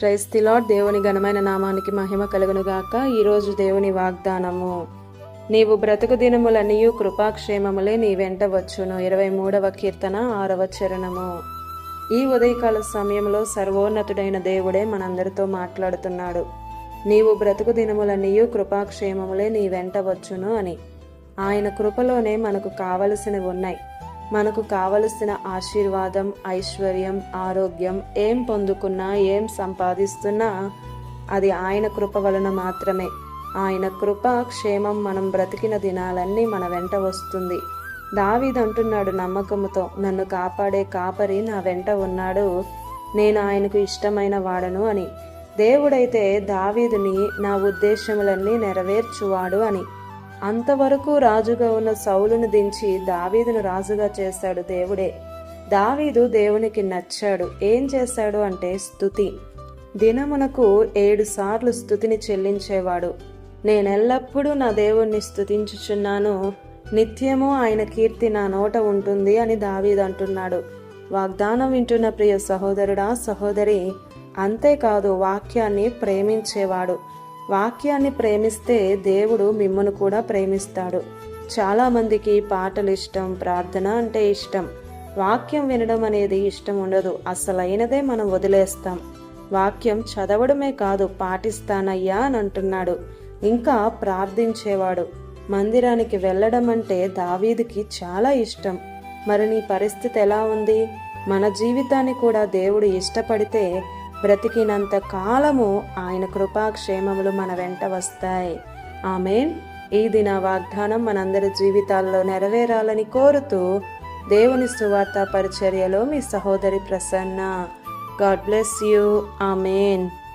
Praise the lord. దేవుని ఘనమైన నామానికి మహిమ కలుగునుగాక. ఈరోజు దేవుని వాగ్దానము, నీవు బ్రతుకు దినములనియు కృపాక్షేమములే నీ వెంట వచ్చును. 23వ కీర్తన 6వ చరణము. ఈ ఉదయకాల సమయంలో సర్వోన్నతుడైన దేవుడే మనందరితో మాట్లాడుతున్నాడు. నీవు బ్రతుకు దినములనియు కృపాక్షేమములే నీ వెంట వచ్చును అని. ఆయన కృపలోనే మనకు కావలసినవి ఉన్నాయి. మనకు కావలసిన ఆశీర్వాదం, ఐశ్వర్యం, ఆరోగ్యం ఏం పొందుకున్నా, ఏం సంపాదిస్తున్నా అది ఆయన కృప వలన మాత్రమే. ఆయన కృప, క్షేమం మనం బ్రతికిన దినాలన్నీ మన వెంట వస్తుంది. దావీదు అంటున్నాడు నమ్మకముతో, నన్ను కాపాడే కాపరి నా వెంట ఉన్నాడు, నేను ఆయనకు ఇష్టమైన వాడను అని. దేవుడైతే దావీదుని నా ఉద్దేశములన్నీ నెరవేర్చువాడు అని. అంతవరకు రాజుగా ఉన్న సౌలును దించి దావీదును రాజుగా చేశాడు దేవుడే. దావీదు దేవునికి నచ్చాడు. ఏం చేశాడు అంటే స్తుతి. దినమునకు 7 సార్లు స్తుతిని చెల్లించేవాడు. నేనెల్లప్పుడూ నా దేవుణ్ణి స్తుతించుచున్నాను, నిత్యము ఆయన కీర్తి నా నోట ఉంటుంది అని దావీదు అంటున్నాడు. వాగ్దానం వింటున్న ప్రియ సహోదరుడా, సహోదరి, అంతేకాదు వాక్యాన్ని ప్రేమించేవాడు. వాక్యాన్ని ప్రేమిస్తే దేవుడు మిమ్మును కూడా ప్రేమిస్తాడు. చాలామందికి పాటలు ఇష్టం, ప్రార్థన అంటే ఇష్టం, వాక్యం వినడం అనేది ఇష్టం ఉండదు. అసలైనదే మనం వదిలేస్తాం. వాక్యం చదవడమే కాదు, పాటిస్తానయ్యా అని అంటున్నాడు. ఇంకా ప్రార్థించేవాడు. మందిరానికి వెళ్ళడం అంటే దావీదుకి చాలా ఇష్టం. మరి నీ పరిస్థితి ఎలా ఉంది? మన జీవితాన్ని కూడా దేవుడు ఇష్టపడితే బ్రతికినంత కాలము ఆయన కృపాక్షేమములు మన వెంట వస్తాయి. ఆమేన్. ఈ దిన వాగ్దానం మనందరి జీవితాల్లో నెరవేరాలని కోరుతూ దేవుని సువార్త పరిచర్యలో మీ సహోదరి Prasanna. God bless you. Amen.